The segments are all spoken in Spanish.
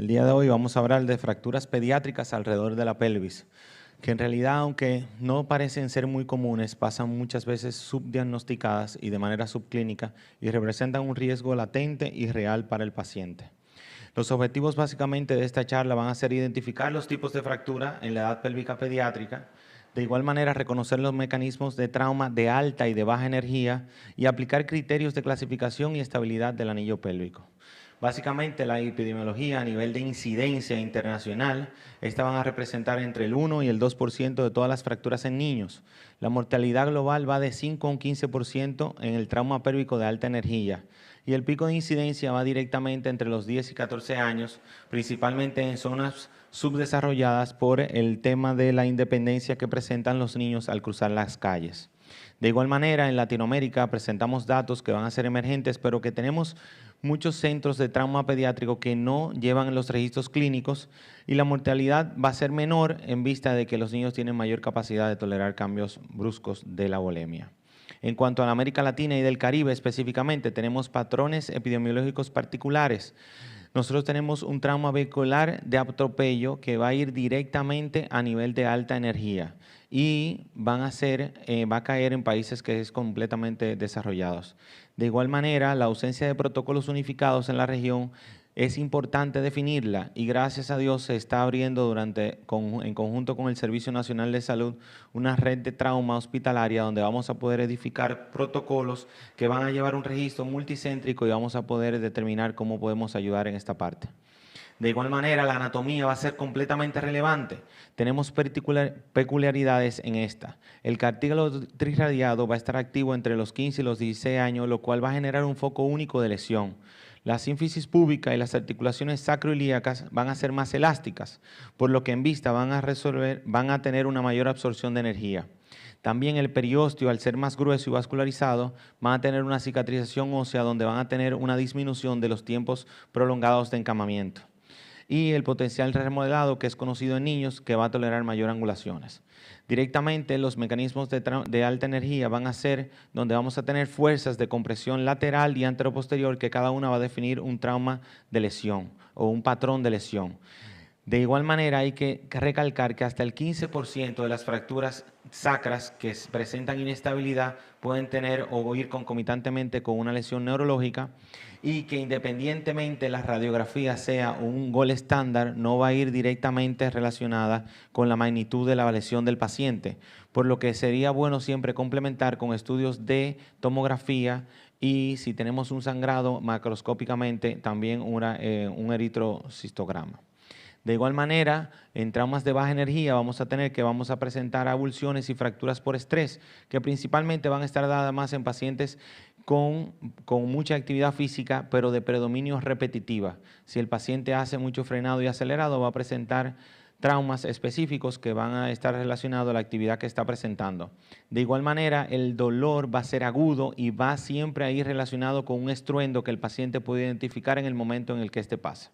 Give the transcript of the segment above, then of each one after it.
El día de hoy vamos a hablar de fracturas pediátricas alrededor de la pelvis, que en realidad, aunque no parecen ser muy comunes, pasan muchas veces subdiagnosticadas y de manera subclínica y representan un riesgo latente y real para el paciente. Los objetivos básicamente de esta charla van a ser identificar los tipos de fractura en la edad pélvica pediátrica, de igual manera reconocer los mecanismos de trauma de alta y de baja energía y aplicar criterios de clasificación y estabilidad del anillo pélvico. Básicamente la epidemiología a nivel de incidencia internacional, esta van a representar entre el 1 y el 2% de todas las fracturas en niños. La mortalidad global va de 5 a un 15% en el trauma pélvico de alta energía. Y el pico de incidencia va directamente entre los 10 y 14 años, principalmente en zonas subdesarrolladas por el tema de la independencia que presentan los niños al cruzar las calles. De igual manera, en Latinoamérica presentamos datos que van a ser emergentes, pero que tenemos muchos centros de trauma pediátrico que no llevan los registros clínicos y la mortalidad va a ser menor en vista de que los niños tienen mayor capacidad de tolerar cambios bruscos de la volemia. En cuanto a la América Latina y del Caribe específicamente, tenemos patrones epidemiológicos particulares. Nosotros tenemos un trauma vehicular de atropello que va a ir directamente a nivel de alta energía y va a caer en países que es completamente desarrollados. De igual manera, la ausencia de protocolos unificados en la región es importante definirla y gracias a Dios se está abriendo en conjunto con el Servicio Nacional de Salud una red de trauma hospitalaria donde vamos a poder edificar protocolos que van a llevar un registro multicéntrico y vamos a poder determinar cómo podemos ayudar en esta parte. De igual manera, la anatomía va a ser completamente relevante. Tenemos peculiaridades en esta. El cartílago trirradiado va a estar activo entre los 15 y los 16 años, lo cual va a generar un foco único de lesión. La sínfisis púbica y las articulaciones sacroiliacas van a ser más elásticas, por lo que en vista van a tener una mayor absorción de energía. También el periósteo, al ser más grueso y vascularizado, van a tener una cicatrización ósea donde van a tener una disminución de los tiempos prolongados de encamamiento. Y el potencial remodelado, que es conocido en niños, que va a tolerar mayor angulaciones. Directamente los mecanismos de alta energía van a ser donde vamos a tener fuerzas de compresión lateral y anteroposterior que cada una va a definir un trauma de lesión o un patrón de lesión. De igual manera hay que recalcar que hasta el 15% de las fracturas sacras que presentan inestabilidad pueden tener o ir concomitantemente con una lesión neurológica y que independientemente la radiografía sea un gol estándar, no va a ir directamente relacionada con la magnitud de la lesión del paciente, por lo que sería bueno siempre complementar con estudios de tomografía y si tenemos un sangrado macroscópicamente también un eritrocistograma. De igual manera, en traumas de baja energía vamos a presentar avulsiones y fracturas por estrés, que principalmente van a estar dadas más en pacientes con mucha actividad física, pero de predominio repetitiva. Si el paciente hace mucho frenado y acelerado, va a presentar traumas específicos que van a estar relacionados a la actividad que está presentando. De igual manera, el dolor va a ser agudo y va siempre a ir relacionado con un estruendo que el paciente puede identificar en el momento en el que este pasa.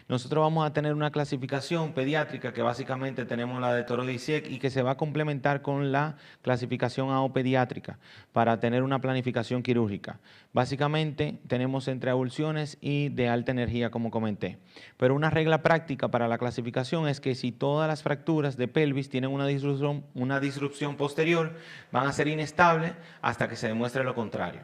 Nosotros vamos a tener una clasificación pediátrica que básicamente tenemos la de Toro Disiek y que se va a complementar con la clasificación AO pediátrica para tener una planificación quirúrgica. Básicamente tenemos entre avulsiones y de alta energía, como comenté. Pero una regla práctica para la clasificación es que si todas las fracturas de pelvis tienen una disrupción posterior, van a ser inestables hasta que se demuestre lo contrario.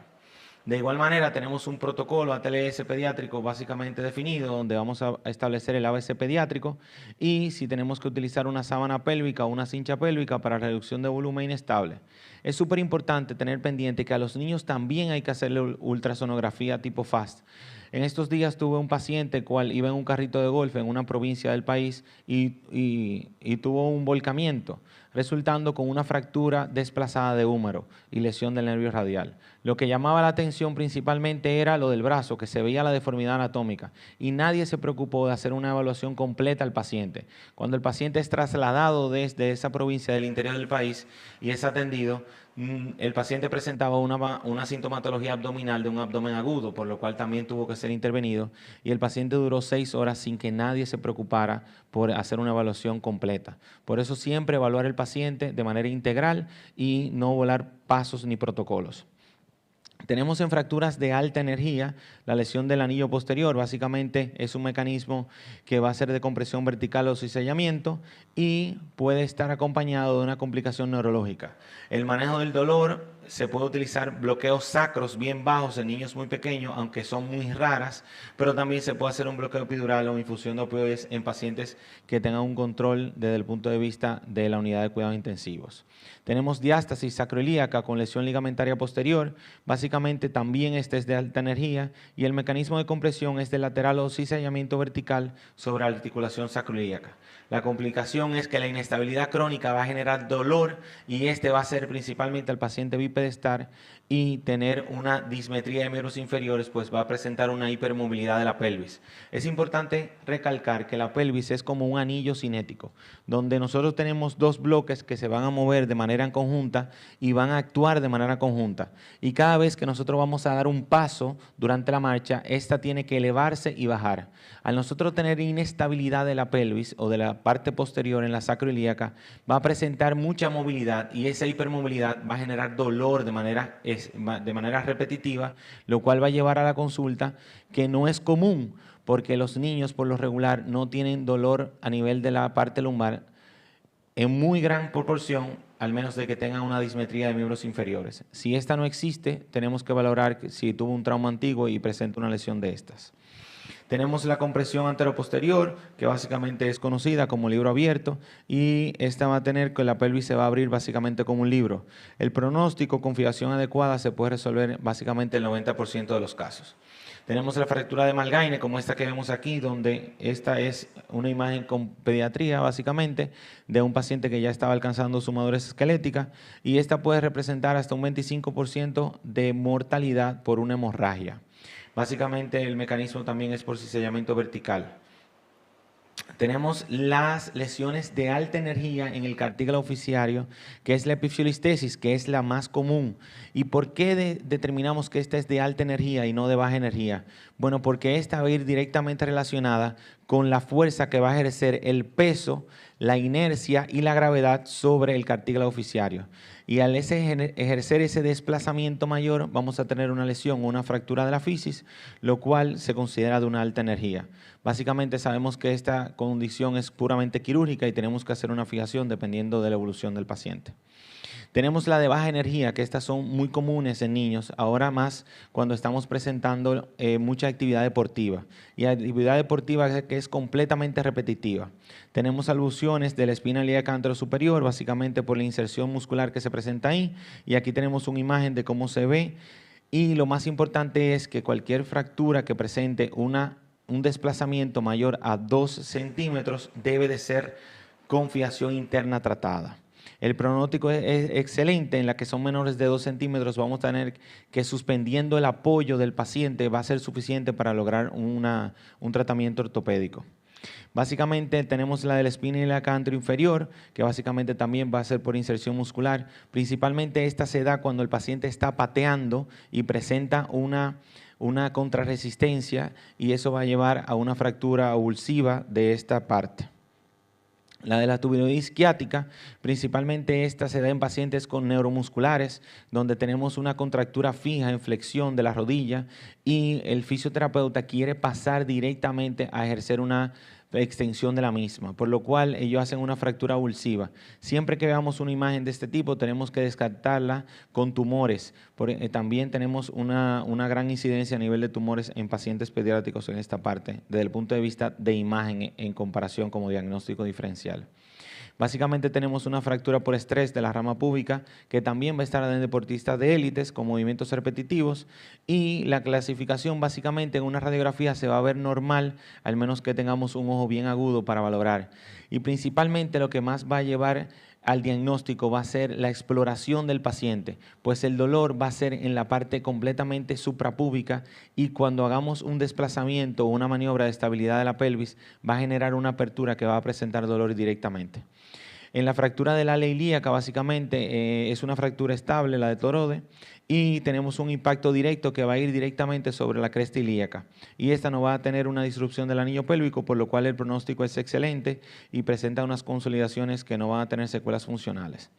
De igual manera, tenemos un protocolo ATLS pediátrico básicamente definido, donde vamos a establecer el ABC pediátrico y si tenemos que utilizar una sábana pélvica o una cincha pélvica para reducción de volumen inestable. Es súper importante tener pendiente que a los niños también hay que hacerle ultrasonografía tipo FAST. En estos días tuve un paciente cual iba en un carrito de golf en una provincia del país y tuvo un volcamiento, resultando con una fractura desplazada de húmero y lesión del nervio radial. Lo que llamaba la atención principalmente era lo del brazo, que se veía la deformidad anatómica y nadie se preocupó de hacer una evaluación completa al paciente. Cuando el paciente es trasladado desde esa provincia del interior del país y es atendido, el paciente presentaba una sintomatología abdominal de un abdomen agudo, por lo cual también tuvo que ser intervenido y el paciente duró 6 horas sin que nadie se preocupara por hacer una evaluación completa. Por eso siempre evaluar el paciente de manera integral y no volar pasos ni protocolos. Tenemos en fracturas de alta energía la lesión del anillo posterior. Básicamente es un mecanismo que va a ser de compresión vertical o cizallamiento y puede estar acompañado de una complicación neurológica. El manejo del dolor se puede utilizar bloqueos sacros bien bajos en niños muy pequeños, aunque son muy raras, pero también se puede hacer un bloqueo epidural o infusión de opioides en pacientes que tengan un control desde el punto de vista de la unidad de cuidados intensivos. Tenemos diástasis sacroilíaca con lesión ligamentaria posterior. Básicamente también este es de alta energía y el mecanismo de compresión es de lateral o cizallamiento vertical sobre la articulación sacroilíaca. La complicación es que la inestabilidad crónica va a generar dolor y este va a ser principalmente al paciente bipedestal y tener una dismetría de miembros inferiores, pues va a presentar una hipermovilidad de la pelvis. Es importante recalcar que la pelvis es como un anillo cinético, donde nosotros tenemos dos bloques que se van a mover de manera conjunta y van a actuar de manera conjunta. Y cada vez que nosotros vamos a dar un paso durante la marcha, esta tiene que elevarse y bajar. Al nosotros tener inestabilidad de la pelvis o de la parte posterior en la sacroilíaca, va a presentar mucha movilidad y esa hipermovilidad va a generar dolor de manera repetitiva, lo cual va a llevar a la consulta, que no es común porque los niños por lo regular no tienen dolor a nivel de la parte lumbar en muy gran proporción, al menos de que tengan una dismetría de miembros inferiores. Si esta no existe, tenemos que valorar si tuvo un trauma antiguo y presenta una lesión de estas. Tenemos la compresión anteroposterior, que básicamente es conocida como libro abierto, y esta va a tener que la pelvis se va a abrir básicamente como un libro. El pronóstico con fijación adecuada se puede resolver básicamente el 90% de los casos. Tenemos la fractura de Malgaine, como esta que vemos aquí, donde esta es una imagen con pediatría, básicamente, de un paciente que ya estaba alcanzando su madurez esquelética, y esta puede representar hasta un 25% de mortalidad por una hemorragia. Básicamente el mecanismo también es por cizallamiento vertical. Tenemos las lesiones de alta energía en el cartílago oficiario, que es la epifisiolistesis, que es la más común. ¿Y por qué determinamos que esta es de alta energía y no de baja energía? Bueno, porque esta va a ir directamente relacionada con la fuerza que va a ejercer el peso, la inercia y la gravedad sobre el cartílago oficiario. Y al ejercer ese desplazamiento mayor, vamos a tener una lesión o una fractura de la fisis, lo cual se considera de una alta energía. Básicamente sabemos que esta condición es puramente quirúrgica y tenemos que hacer una fijación dependiendo de la evolución del paciente. Tenemos la de baja energía, que estas son muy comunes en niños, ahora más cuando estamos presentando mucha actividad deportiva. Y actividad deportiva que es completamente repetitiva. Tenemos alusiones de la espina ilíaca anterosuperior, básicamente por la inserción muscular que se presenta ahí. Y aquí tenemos una imagen de cómo se ve. Y lo más importante es que cualquier fractura que presente un desplazamiento mayor a 2 centímetros debe de ser con fijación interna tratada. El pronóstico es excelente. En la que son menores de 2 centímetros vamos a tener que, suspendiendo el apoyo del paciente, va a ser suficiente para lograr un tratamiento ortopédico. Básicamente tenemos la de la espina ilíaca anteroinferior, que básicamente también va a ser por inserción muscular. Principalmente esta se da cuando el paciente está pateando y presenta una contrarresistencia, y eso va a llevar a una fractura avulsiva de esta parte. La de la tuberoidea isquiática, principalmente esta se da en pacientes con neuromusculares, donde tenemos una contractura fija en flexión de la rodilla y el fisioterapeuta quiere pasar directamente a ejercer una extensión de la misma, por lo cual ellos hacen una fractura avulsiva. Siempre que veamos una imagen de este tipo tenemos que descartarla con tumores. También tenemos una gran incidencia a nivel de tumores en pacientes pediátricos en esta parte, desde el punto de vista de imagen en comparación como diagnóstico diferencial. Básicamente tenemos una fractura por estrés de la rama púbica, que también va a estar en deportistas de élites con movimientos repetitivos, y la clasificación básicamente en una radiografía se va a ver normal, al menos que tengamos un ojo bien agudo para valorar. Y principalmente lo que más va a llevar al diagnóstico va a ser la exploración del paciente, pues el dolor va a ser en la parte completamente suprapúbica, y cuando hagamos un desplazamiento o una maniobra de estabilidad de la pelvis va a generar una apertura que va a presentar dolor directamente. En la fractura del ala ilíaca básicamente es una fractura estable, la de Torode, y tenemos un impacto directo que va a ir directamente sobre la cresta ilíaca. Y esta no va a tener una disrupción del anillo pélvico, por lo cual el pronóstico es excelente y presenta unas consolidaciones que no van a tener secuelas funcionales.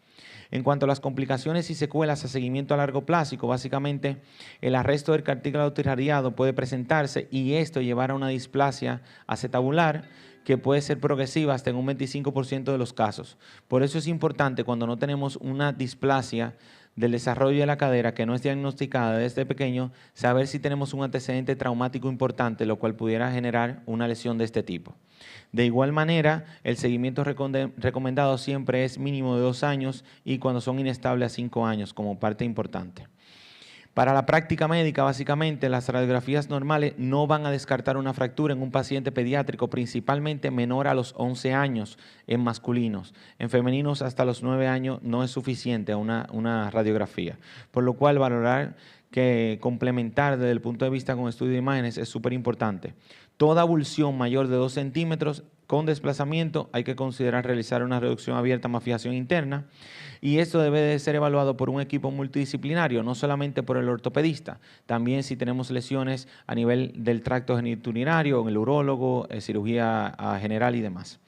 En cuanto a las complicaciones y secuelas a seguimiento a largo plazo, básicamente el arresto del cartílago tirariado puede presentarse y esto llevar a una displasia acetabular que puede ser progresiva hasta en un 25% de los casos. Por eso es importante cuando no tenemos una displasia del desarrollo de la cadera que no es diagnosticada desde pequeño, saber si tenemos un antecedente traumático importante, lo cual pudiera generar una lesión de este tipo. De igual manera, el seguimiento recomendado siempre es mínimo de 2 años y cuando son inestables a 5 años como parte importante. Para la práctica médica, básicamente, las radiografías normales no van a descartar una fractura en un paciente pediátrico, principalmente menor a los 11 años en masculinos. En femeninos, hasta los 9 años no es suficiente una radiografía, por lo cual valorar que complementar desde el punto de vista con estudio de imágenes es súper importante. Toda abulsión mayor de 2 centímetros con desplazamiento hay que considerar realizar una reducción abierta más fijación interna y esto debe de ser evaluado por un equipo multidisciplinario, no solamente por el ortopedista, también si tenemos lesiones a nivel del tracto genitourinario, el urólogo, cirugía general y demás.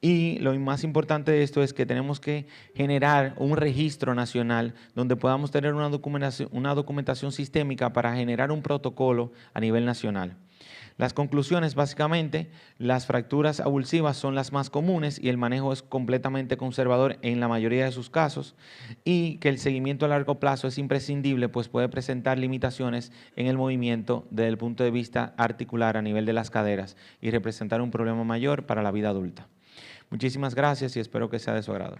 Y lo más importante de esto es que tenemos que generar un registro nacional donde podamos tener una documentación sistémica para generar un protocolo a nivel nacional. Las conclusiones, básicamente, las fracturas abulsivas son las más comunes y el manejo es completamente conservador en la mayoría de sus casos y que el seguimiento a largo plazo es imprescindible, pues puede presentar limitaciones en el movimiento desde el punto de vista articular a nivel de las caderas y representar un problema mayor para la vida adulta. Muchísimas gracias y espero que sea de su agrado.